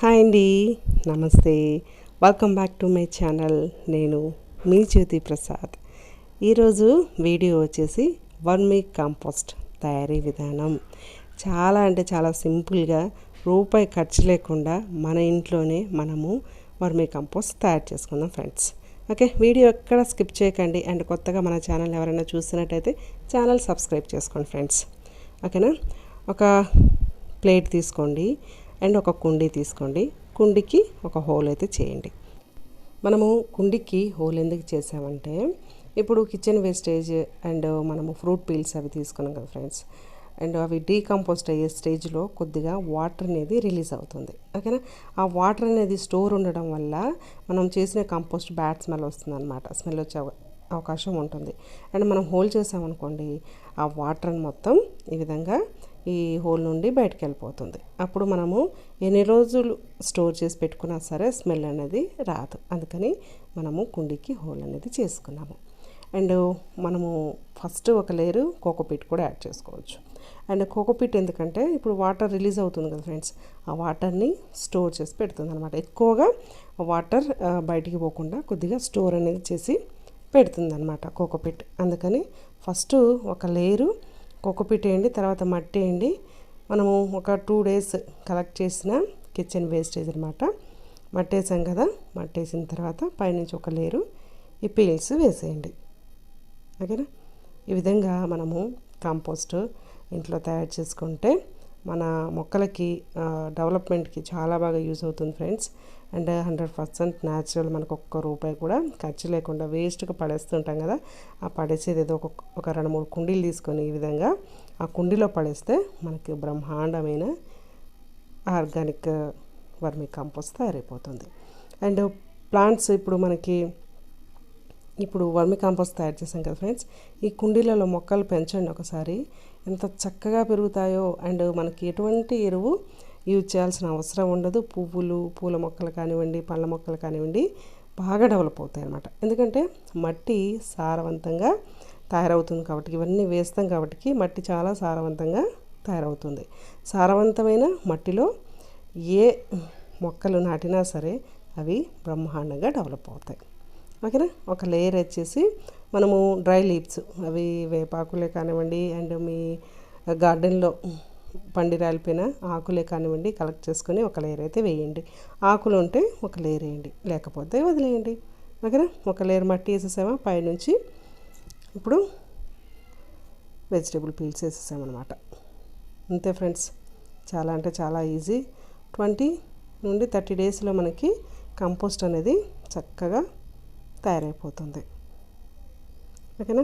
Hi అండి, నమస్తే. Welcome back to my channel. నేను మీ జ్యోతి ప్రసాద్. ఈరోజు వీడియో వచ్చేసి వర్మీ కాంపోస్ట్ తయారీ విధానం. చాలా అంటే చాలా సింపుల్గా, రూపాయి ఖర్చు లేకుండా మన ఇంట్లోనే మనము వర్మీ కాంపోస్ట్ తయారు చేసుకుందాం ఫ్రెండ్స్. ఓకే, వీడియో ఎక్కడ స్కిప్ చేయకండి. అండ్ కొత్తగా మన ఛానల్ ఎవరైనా చూస్తున్నట్టయితే ఛానల్ సబ్స్క్రైబ్ చేసుకోండి ఫ్రెండ్స్. ఓకేనా. ఒక ప్లేట్ తీసుకోండి అండ్ ఒక కుండీ తీసుకోండి. కుండీకి ఒక హోల్ అయితే చేయండి. మనము కుండీకి హోల్ ఎందుకు చేసామంటే, ఇప్పుడు కిచెన్ వేస్టేజ్ అండ్ మనము ఫ్రూట్ పీల్స్ అవి తీసుకున్నాం కదా ఫ్రెండ్స్, అండ్ అవి డీకంపోస్ట్ అయ్యే స్టేజ్లో కొద్దిగా వాటర్ అనేది రిలీజ్ అవుతుంది. ఓకేనా. ఆ వాటర్ అనేది స్టోర్ ఉండడం వల్ల మనం చేసిన కంపోస్ట్ బ్యాడ్ స్మెల్ వస్తుంది అనమాట. స్మెల్ వచ్చే అవకాశం ఉంటుంది. అండ్ మనం హోల్ చేసామనుకోండి, ఆ వాటర్ మొత్తం ఈ విధంగా ఈ హోల్ నుండి బయటకు వెళ్ళిపోతుంది. అప్పుడు మనము ఎన్ని రోజులు స్టోర్ చేసి పెట్టుకున్నా సరే స్మెల్ అనేది రాదు. అందుకని మనము కుండీకి హోల్ అనేది చేసుకున్నాము. అండ్ మనము ఫస్ట్ ఒక లేయరు కోకోపీట్ కూడా యాడ్ చేసుకోవచ్చు. అండ్ కోకోపీట్ ఎందుకంటే ఇప్పుడు వాటర్ రిలీజ్ అవుతుంది కదా ఫ్రెండ్స్, ఆ వాటర్ని స్టోర్ చేసి పెడుతుంది అనమాట. ఎక్కువగా వాటర్ బయటికి పోకుండా కొద్దిగా స్టోర్ అనేది చేసి పెడుతుంది అనమాట కోకోపీట్. అందుకని ఫస్ట్ ఒక లేయరు కోకోపీట్ వేయండి, తర్వాత మట్టి వేయండి. మనము ఒక 2 days కలెక్ట్ చేసిన కిచెన్ వేస్టేజ్ అనమాట. మట్టి వేసాం కదా, మట్టి వేసిన తర్వాత పైనుంచి ఒక లేయరు ఈ పీల్స్ వేసేయండి. ఓకేనా. ఈ విధంగా మనము కాంపోస్ట్ ఇంట్లో తయారు చేసుకుంటే మన మొక్కలకి డెవలప్మెంట్కి చాలా బాగా యూజ్ అవుతుంది ఫ్రెండ్స్. And 100% natural. మనకు ఒక్క రూపాయి కూడా ఖర్చు లేకుండా వేస్ట్గా పడేస్తుంటాం కదా, ఆ పడేసేది ఏదో ఒక 2-3 కుండీలు తీసుకొని ఈ విధంగా ఆ కుండీలో పడేస్తే మనకి బ్రహ్మాండమైన ఆర్గానిక్ వర్మీ కాంపోస్ట్ తయారైపోతుంది. అండ్ ప్లాంట్స్ ఇప్పుడు వర్మీ కాంపోస్ట్ తయారు చేసాం కదా ఫ్రెండ్స్, ఈ కుండీలలో మొక్కలు పెంచండి ఒకసారి, ఎంత చక్కగా పెరుగుతాయో. అండ్ మనకి ఎటువంటి ఎరువు యూజ్ చేయాల్సిన అవసరం ఉండదు. పూల మొక్కలు కానివ్వండి, పళ్ళ మొక్కలు కానివ్వండి బాగా డెవలప్ అవుతాయి అన్నమాట. ఎందుకంటే మట్టి సారవంతంగా తయారవుతుంది కాబట్టి, ఇవన్నీ వేస్తాం కాబట్టి మట్టి చాలా సారవంతంగా తయారవుతుంది. సారవంతమైన మట్టిలో ఏ మొక్కలు నాటినా సరే అవి బ్రహ్మాండంగా డెవలప్ అవుతాయి. ఓకేనా. ఒక లేయర్ వచ్చేసి మనము డ్రై లీవ్స్, అవి వేపాకులే కానివ్వండి అండ్ మీ గార్డెన్లో పండి రాలిపోయిన ఆకులే కానివ్వండి కలెక్ట్ చేసుకొని ఒక లేయర్ అయితే వేయండి. ఆకులు ఉంటే ఒక లేయర్ వేయండి, లేకపోతే వదిలేయండి. ఓకేనా. ఒక లేయర్ మట్టి వేసేసామా, పైనుంచి ఇప్పుడు వెజిటేబుల్ పీల్స్ వేసేసామన్నమాట. అంతే ఫ్రెండ్స్, చాలా అంటే చాలా ఈజీ. 20 నుండి 30 daysలో మనకి కంపోస్ట్ అనేది చక్కగా తయారైపోతుంది. ఓకేనా.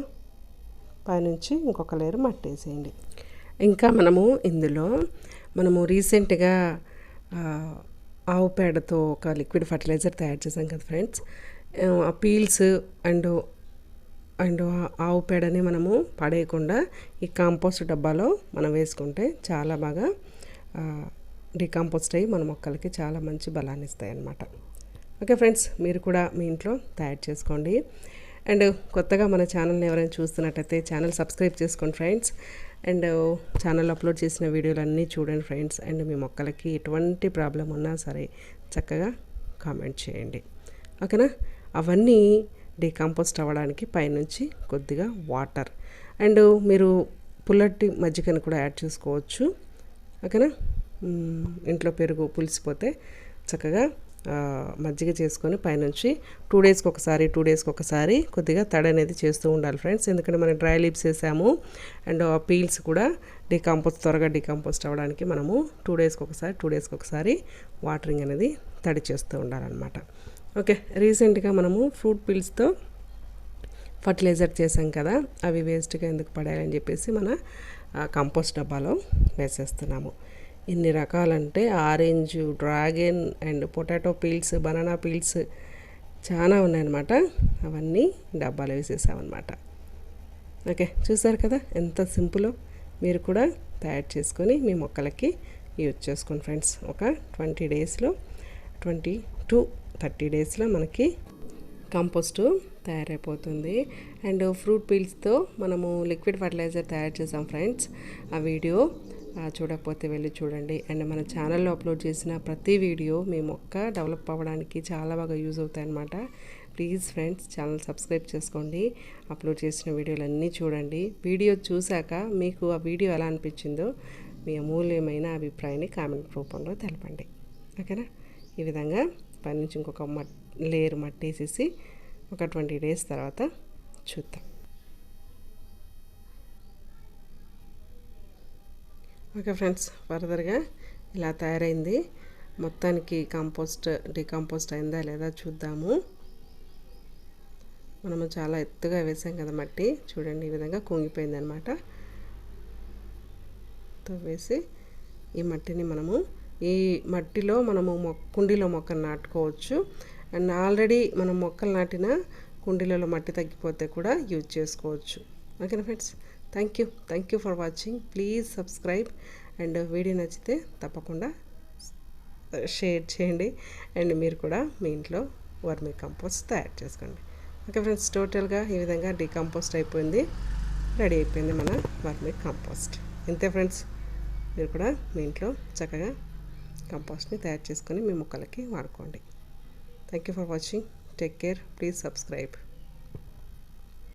పైనుంచి ఇంకొక లేయర్ మట్టి వేసేయండి. ఇంకా మనము రీసెంట్గా ఆవు పేడతో ఒక లిక్విడ్ ఫర్టిలైజర్ తయారు చేసాం కదా ఫ్రెండ్స్. ఆ పీల్స్ అండ్ ఆవు పేడని మనము పడేయకుండా ఈ కాంపోస్ట్ డబ్బాలో మనం వేసుకుంటే చాలా బాగా డీకంపోస్ట్ అయ్యి మన మొక్కలకి చాలా మంచి బలాన్ని ఇస్తాయి అన్నమాట. ఓకే ఫ్రెండ్స్, మీరు కూడా మీ ఇంట్లో తయారు చేసుకోండి. అండ్ కొత్తగా మన ఛానల్ని ఎవరైనా చూస్తున్నట్టయితే ఛానల్ సబ్స్క్రైబ్ చేసుకోండి ఫ్రెండ్స్. అండ్ ఛానల్ అప్లోడ్ చేసిన వీడియోలన్నీ చూడండి ఫ్రెండ్స్. అండ్ మీ మొక్కలకి ఎటువంటి ప్రాబ్లం ఉన్నా సరే చక్కగా కామెంట్ చేయండి. ఓకేనా. అవన్నీ డీకంపోస్ట్ అవ్వడానికి పైనుంచి కొద్దిగా వాటర్ అండ్ మీరు పుల్లటి మజ్జిగను కూడా యాడ్ చేసుకోవచ్చు. ఓకేనా. ఇంట్లో పెరుగు పులిసిపోతే చక్కగా మజ్జిగ చేసుకొని పైనుంచి 2 daysకి ఒకసారి కొద్దిగా తడి అనేది చేస్తూ ఉండాలి ఫ్రెండ్స్. ఎందుకంటే మనం డ్రై లీవ్స్ వేసాము అండ్ ఆ పీల్స్ కూడా త్వరగా డీకంపోస్ట్ అవ్వడానికి మనము 2 daysకి ఒకసారి వాటరింగ్ అనేది తడి చేస్తూ ఉండాలన్నమాట. ఓకే. రీసెంట్గా మనము ఫ్రూట్ పీల్స్తో ఫర్టిలైజర్ చేసాం కదా, అవి వేస్ట్గా ఎందుకు పడాలని చెప్పేసి మన కంపోస్ట్ డబ్బాలో వేసేస్తున్నాము. ఎన్ని రకాలంటే orange, dragon and potato peels, banana peels చాలా ఉన్నాయన్నమాట. అవన్నీ డబ్బాలో వేసేసామన్నమాట. ఓకే, చూసారు కదా ఎంత సింపులో. మీరు కూడా తయారు చేసుకొని మీ మొక్కలకి యూజ్ చేసుకోండి ఫ్రెండ్స్. ఒక 20 to 30 daysలో మనకి కంపోస్టు తయారైపోతుంది. అండ్ ఫ్రూట్ పీల్స్తో మనము లిక్విడ్ ఫర్టిలైజర్ తయారు చేసాం ఫ్రెండ్స్. ఆ వీడియో చూడకపోతే వెళ్ళి చూడండి. అండ్ మన ఛానల్లో అప్లోడ్ చేసిన ప్రతి వీడియో మీ మొక్క డెవలప్ అవ్వడానికి చాలా బాగా యూజ్ అవుతాయి అన్నమాట. ప్లీజ్ ఫ్రెండ్స్, ఛానల్ సబ్స్క్రైబ్ చేసుకోండి. అప్లోడ్ చేసిన వీడియోలన్నీ చూడండి. వీడియో చూశాక మీకు ఆ వీడియో ఎలా అనిపించిందో మీ అమూల్యమైన అభిప్రాయాన్ని కామెంట్ రూపంలో తెలపండి. ఓకేనా? ఈ విధంగా పైనుంచి ఇంకొక లేయర్ మట్టి వేసేసి ఒక 20 days తర్వాత చూద్దాం. ఓకే ఫ్రెండ్స్, ఫర్దర్గా ఇలా తయారైంది. మొత్తానికి డికంపోస్ట్ అయిందా లేదా చూద్దాము. మనము చాలా ఎత్తుగా వేసాం కదా మట్టి, చూడండి ఈ విధంగా కుంగిపోయింది అనమాట. వేసి ఈ మట్టిని ఈ మట్టిలో మనము కుండీలో మొక్కలు నాటుకోవచ్చు. అండ్ ఆల్రెడీ మనం మొక్కలు నాటిన కుండీలలో మట్టి తగ్గిపోతే కూడా యూజ్ చేసుకోవచ్చు. ఓకేనా friends, thank you for watching. Please subscribe. And video నచ్చితే తప్పకుండా షేర్ చేయండి. అండ్ మీరు కూడా మీ ఇంట్లో వర్మీ కంపోస్ట్ తయారు చేసుకోండి. ఓకే ఫ్రెండ్స్, టోటల్గా ఈ విధంగా డికంపోస్ట్ అయిపోయింది, రెడీ అయిపోయింది మన వర్మీ కంపోస్ట్. ఇంతే ఫ్రెండ్స్, మీరు కూడా మీ ఇంట్లో చక్కగా కంపోస్ట్ని తయారు చేసుకొని మీ మొక్కలకి వాడుకోండి. Thank you for watching. Take care. Please subscribe.